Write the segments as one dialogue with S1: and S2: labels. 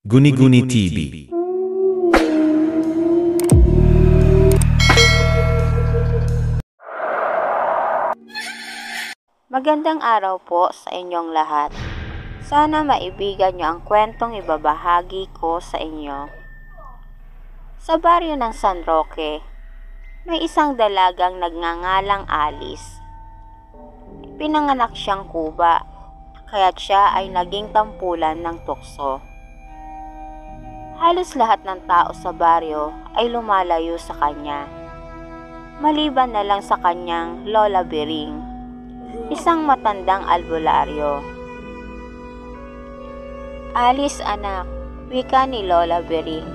S1: Guni-Guni TV.
S2: Magandang araw po sa inyong lahat. Sana maibigan niyo ang kwentong ibabahagi ko sa inyo. Sa baryo ng San Roque, may isang dalagang nagngangalang Alice. Pinanganak siyang kuba, kaya't siya ay naging tampulan ng tukso. Halos lahat ng tao sa baryo ay lumalayo sa kanya, maliban na lang sa kanyang Lola Bering, isang matandang albularyo. Alice anak, wika ni Lola Bering,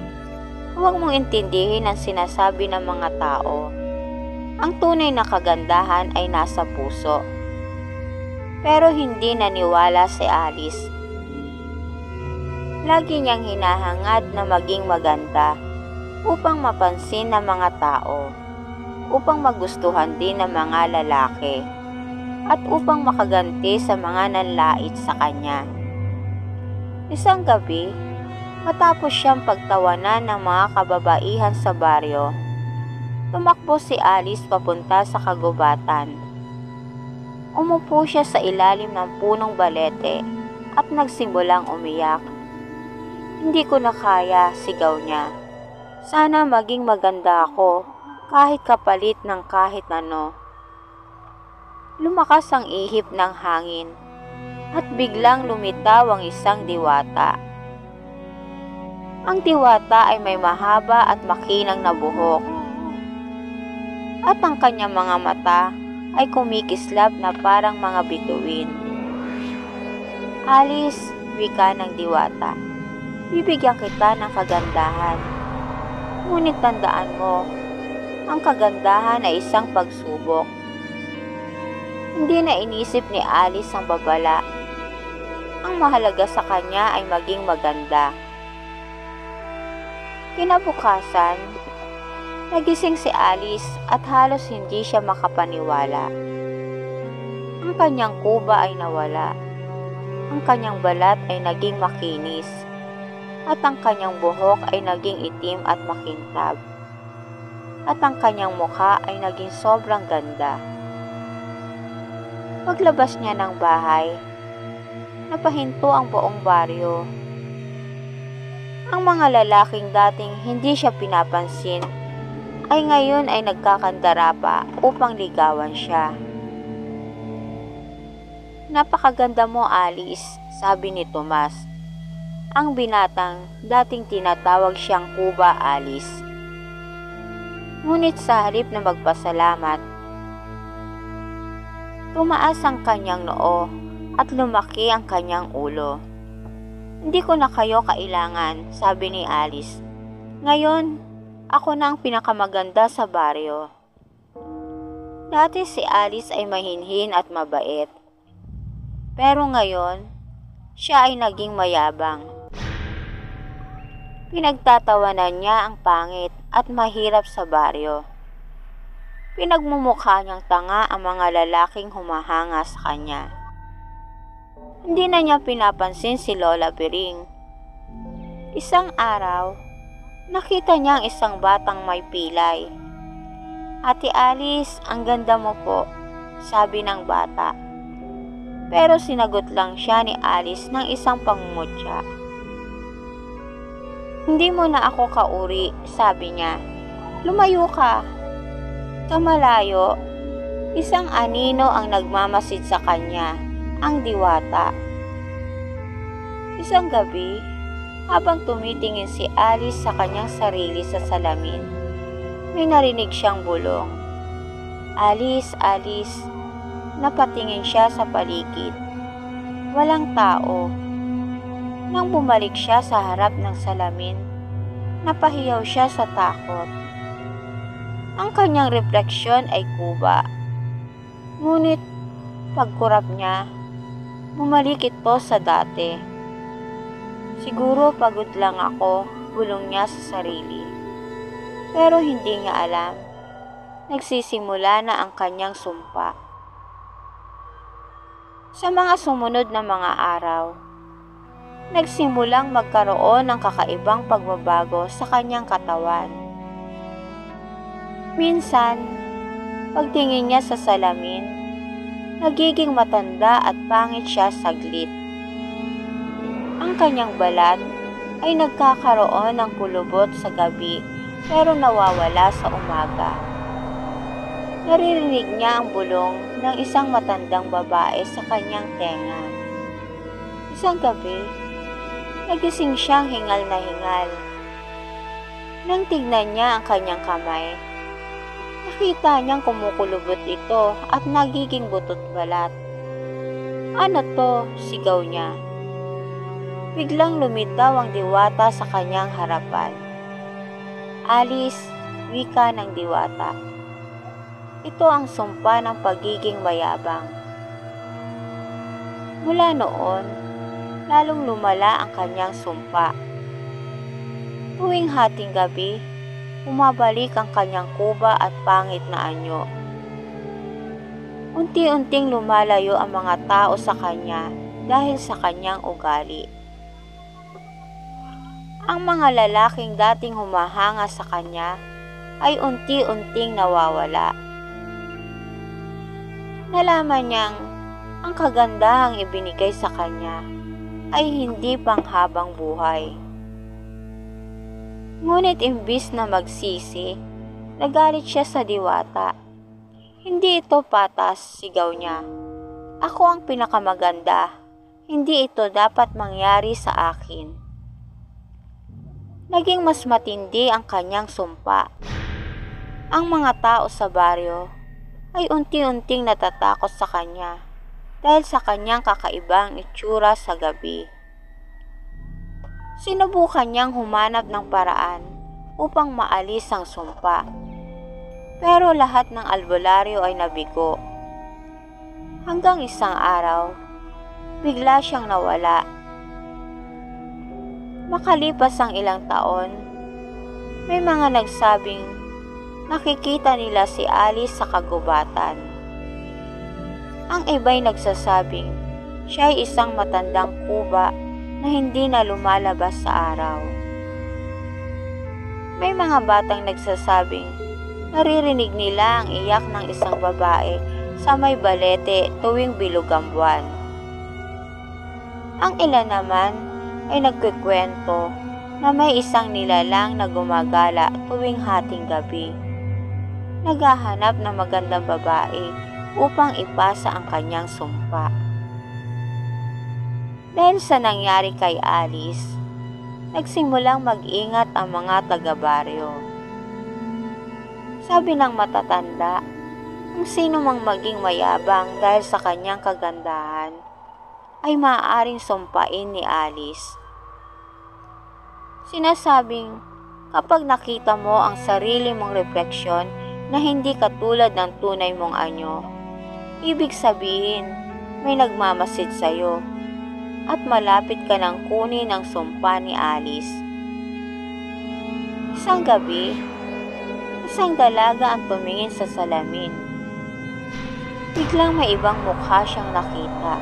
S2: huwag mong intindihin ang sinasabi ng mga tao. Ang tunay na kagandahan ay nasa puso. Pero hindi naniwala si Alice. Lagi niyang hinahangad na maging maganda upang mapansin ng mga tao, upang magustuhan din ng mga lalaki, at upang makaganti sa mga nanlait sa kanya. Isang gabi, matapos siyang pagtawanan ng mga kababaihan sa baryo, tumakbo si Alice papunta sa kagubatan. Umupo siya sa ilalim ng punong balete at nagsimulang umiyak. Hindi ko na kaya, sigaw niya. Sana maging maganda ako kahit kapalit ng kahit ano. Lumakas ang ihip ng hangin at biglang lumitaw ang isang diwata. Ang diwata ay may mahaba at makinang na buhok, at ang kanyang mga mata ay kumikislap na parang mga bituin. Alice, wika ng diwata, bibigyan kita ng kagandahan. Ngunit tandaan mo, ang kagandahan ay isang pagsubok. Hindi na inisip ni Alice ang babala. Ang mahalaga sa kanya ay maging maganda. Kinabukasan, nagising si Alice at halos hindi siya makapaniwala. Ang kanyang kuba ay nawala. Ang kanyang balat ay naging makinis. At ang kanyang buhok ay naging itim at makintab. At ang kanyang mukha ay naging sobrang ganda. Paglabas niya ng bahay, napahinto ang buong baryo. Ang mga lalaking dating hindi siya pinapansin ay ngayon ay nagkakandara pa upang ligawan siya. Napakaganda mo, Alice, sabi ni Tomas, ang binatang dating tinatawag siyang Kuba Alice. Ngunit sa halip na magpasalamat, tumaas ang kanyang noo at lumaki ang kanyang ulo. Hindi ko na kayo kailangan, sabi ni Alice. Ngayon, ako na ang pinakamaganda sa baryo. Dati si Alice ay mahinhin at mabait. Pero ngayon, siya ay naging mayabang. Pinagtatawanan niya ang pangit at mahirap sa baryo. Pinagmumukha niyang tanga ang mga lalaking humahanga sa kanya. Hindi na niya pinapansin si Lola Bering. Isang araw, nakita niya ang isang batang may pilay. Ate Alice, ang ganda mo po, sabi ng bata. Pero sinagot lang siya ni Alice ng isang pangungutya. Hindi mo na ako kauri, sabi niya. Lumayo ka. Sa malayo, isang anino ang nagmamasid sa kanya, ang diwata. Isang gabi, habang tumitingin si Alice sa kanyang sarili sa salamin, may narinig siyang bulong. Alice, Alice, napatingin siya sa paligid. Walang tao. Nang bumalik siya sa harap ng salamin, napahiyaw siya sa takot. Ang kanyang refleksyon ay kuba. Ngunit pagkurap niya, bumalik ito sa dati. Siguro pagod lang ako, bulong niya sa sarili. Pero hindi niya alam, nagsisimula na ang kanyang sumpa. Sa mga sumunod na mga araw, nagsimulang magkaroon ng kakaibang pagbabago sa kanyang katawan. Minsan, pagtingin niya sa salamin, nagiging matanda at pangit siya saglit. Ang kanyang balat ay nagkakaroon ng kulubot sa gabi pero nawawala sa umaga. Naririnig niya ang bulong ng isang matandang babae sa kanyang tenga. Isang gabi, nagising siyang hingal na hingal. Nang tignan niya ang kanyang kamay, nakita niyang kumukulubot ito at nagiging butot balat. "Ano to?" sigaw niya. Biglang lumitaw ang diwata sa kanyang harapan. "Alice," wika ng diwata. "Ito ang sumpa ng pagiging mayabang." Mula noon, lalong lumala ang kanyang sumpa. Tuwing hating gabi, bumabalik ang kanyang kuba at pangit na anyo. Unti-unting lumalayo ang mga tao sa kanya dahil sa kanyang ugali. Ang mga lalaking dating humahanga sa kanya ay unti-unting nawawala. Nalaman niyang ang kagandahang ibinigay sa kanya ay hindi panghabang buhay. Ngunit imbis na magsisi, nagalit siya sa diwata. "Hindi ito patas," sigaw niya. "Ako ang pinakamaganda. Hindi ito dapat mangyari sa akin." Naging mas matindi ang kanyang sumpa. Ang mga tao sa baryo ay unti-unting natatakot sa kanya dahil sa kanyang kakaibang itsura sa gabi. Sinubukan niyang humanap ng paraan upang maalis ang sumpa. Pero lahat ng albularyo ay nabigo. Hanggang isang araw, bigla siyang nawala. Makalipas ang ilang taon, may mga nagsabing nakikita nila si Alice sa kagubatan. Ang iba'y nagsasabing siya ay isang matandang kuba na hindi na lumalabas sa araw. May mga batang nagsasabing naririnig nila ang iyak ng isang babae sa may balete tuwing bilog ang buwan. Ang ilan naman ay nagkukwento na may isang nilalang na gumagala tuwing hating gabi. Naghahanap ng magandang babae upang ipasa ang kanyang sumpa. Dahil sa nangyari kay Alice, nagsimulang mag-ingat ang mga taga-baryo. Sabi ng matatanda, kung sino mang maging mayabang dahil sa kanyang kagandahan, ay maaaring sumpain ni Alice. Sinasabing, kapag nakita mo ang sarili mong refleksyon na hindi katulad ng tunay mong anyo, ibig sabihin may nagmamasid sa'yo at malapit ka nang kunin ang sumpa ni Alice. Isang gabi, isang dalaga ang tumingin sa salamin. Biglang may ibang mukha siyang nakita.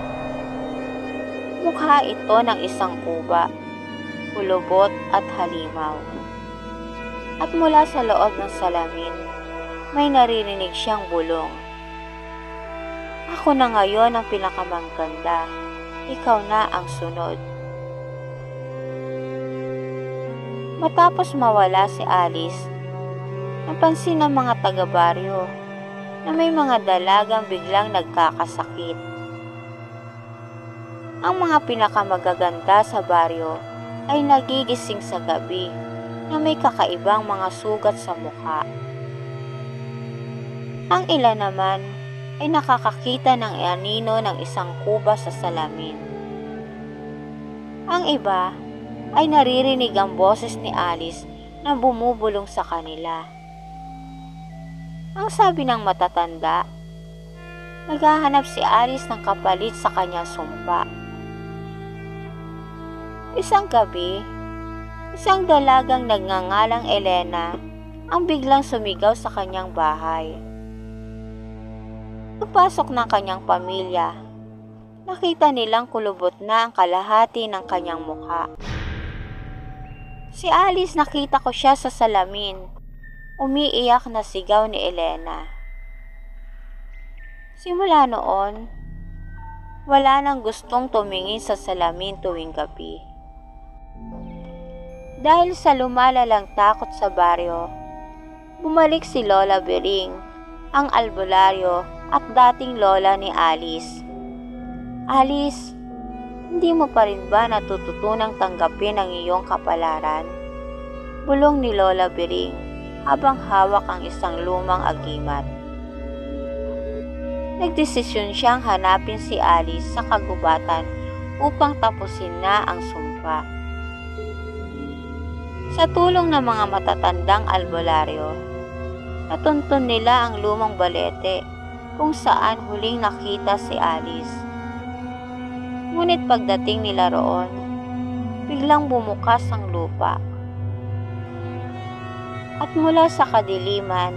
S2: Mukha ito ng isang kuba, kulubot at halimaw. At mula sa loob ng salamin, may naririnig siyang bulong. "Ako na ngayon ang pinakamaganda. Ikaw na ang sunod." Matapos mawala si Alice, napansin ng mga taga-baryo na may mga dalagang biglang nagkakasakit. Ang mga pinakamagaganda sa baryo ay nagigising sa gabi na may kakaibang mga sugat sa mukha. Ang ilan naman ay nakakakita ng anino ng isang kuba sa salamin. Ang iba ay naririnig ang boses ni Alice na bumubulong sa kanila. Ang sabi ng matatanda, naghahanap si Alice ng kapalit sa kanyang sumpa. Isang gabi, isang dalagang nagngangalang Elena ang biglang sumigaw sa kanyang bahay. Pagpasok ng kanyang pamilya, nakita nilang kulubot na ang kalahati ng kanyang mukha. Si Alice, nakita ko siya sa salamin. Umiiyak na sigaw ni Elena. Simula noon, wala nang gustong tumingin sa salamin tuwing gabi. Dahil sa lumalalang takot sa baryo, bumalik si Lola Bering, ang albularyo at dating lola ni Alice. Alice, hindi mo pa rin ba natututunang tanggapin ang iyong kapalaran? Bulong ni Lola Bering habang hawak ang isang lumang agimat. Nagdesisyon siyang hanapin si Alice sa kagubatan upang tapusin na ang sumpa. Sa tulong ng mga matatandang albularyo, natuntun nila ang lumang balete kung saan huling nakita si Alice. Ngunit pagdating nila roon, biglang bumukas ang lupa. At mula sa kadiliman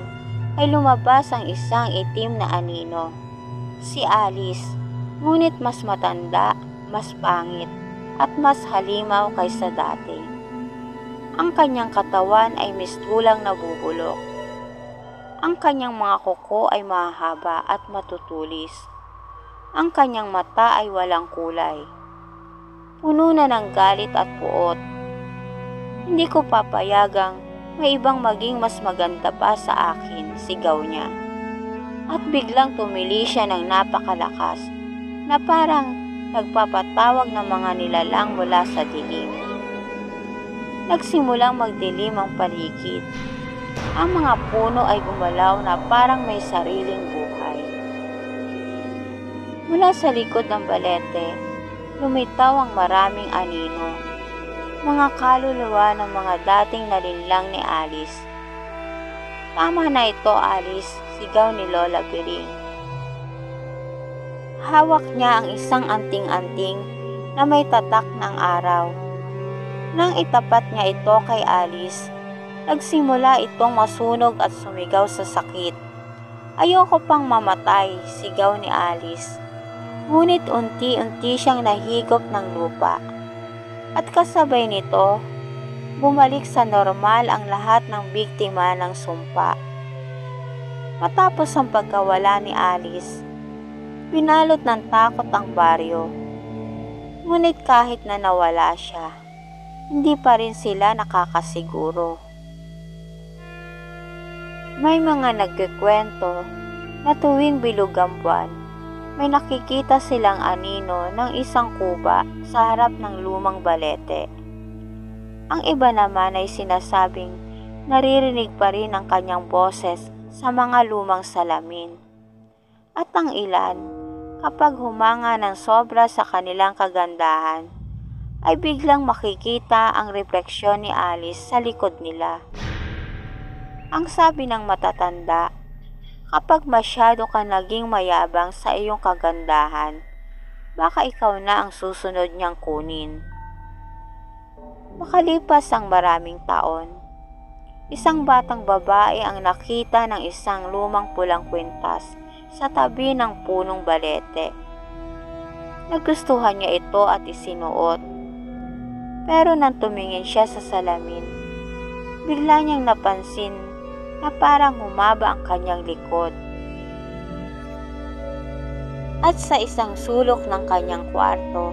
S2: ay lumabas ang isang itim na anino. Si Alice, ngunit mas matanda, mas pangit, at mas halimaw kaysa dati. Ang kanyang katawan ay mistulang nabubulok. Ang kanyang mga kuko ay mahaba at matutulis. Ang kanyang mata ay walang kulay. Puno na ng galit at puot. Hindi ko papayagang may ibang maging mas maganda pa sa akin, sigaw niya. At biglang tumili siya ng napakalakas na parang nagpapatawag ng mga nilalang mula sa dilim. Nagsimulang magdilim ang paligid. Ang mga puno ay gumalaw na parang may sariling buhay. Mula sa likod ng balete, lumitaw ang maraming anino, mga kaluluwa ng mga dating nalinlang ni Alice. Tama na ito, Alice, sigaw ni Lola Bering. Hawak niya ang isang anting-anting na may tatak ng araw. Nang itapat niya ito kay Alice, nagsimula itong masunog at sumigaw sa sakit. Ayoko pang mamatay, sigaw ni Alice. Ngunit unti-unti siyang nahigop ng lupa. At kasabay nito, bumalik sa normal ang lahat ng biktima ng sumpa. Matapos ang pagkawala ni Alice, pinalot ng takot ang baryo. Ngunit kahit na nawala siya, hindi pa rin sila nakakasiguro. May mga nagkikwento na tuwing bilog ang buwan, may nakikita silang anino ng isang kuba sa harap ng lumang balete. Ang iba naman ay sinasabing naririnig pa rin ang kanyang boses sa mga lumang salamin. At ang ilan, kapag humanga ng sobra sa kanilang kagandahan, ay biglang makikita ang refleksyon ni Alice sa likod nila. Ang sabi ng matatanda, kapag masyado ka naging mayabang sa iyong kagandahan, baka ikaw na ang susunod niyang kunin. Makalipas ang maraming taon, isang batang babae ang nakita ng isang lumang pulang kwintas sa tabi ng punong balete. Nagustuhan niya ito at isinuot. Pero nang tumingin siya sa salamin, bigla niyang napansin na parang humaba ang kanyang likod. At sa isang sulok ng kanyang kwarto,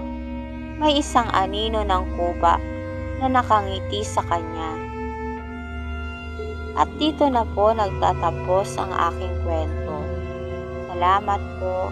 S2: may isang anino ng kuba na nakangiti sa kanya. At dito na po nagtatapos ang aking kwento. Salamat po.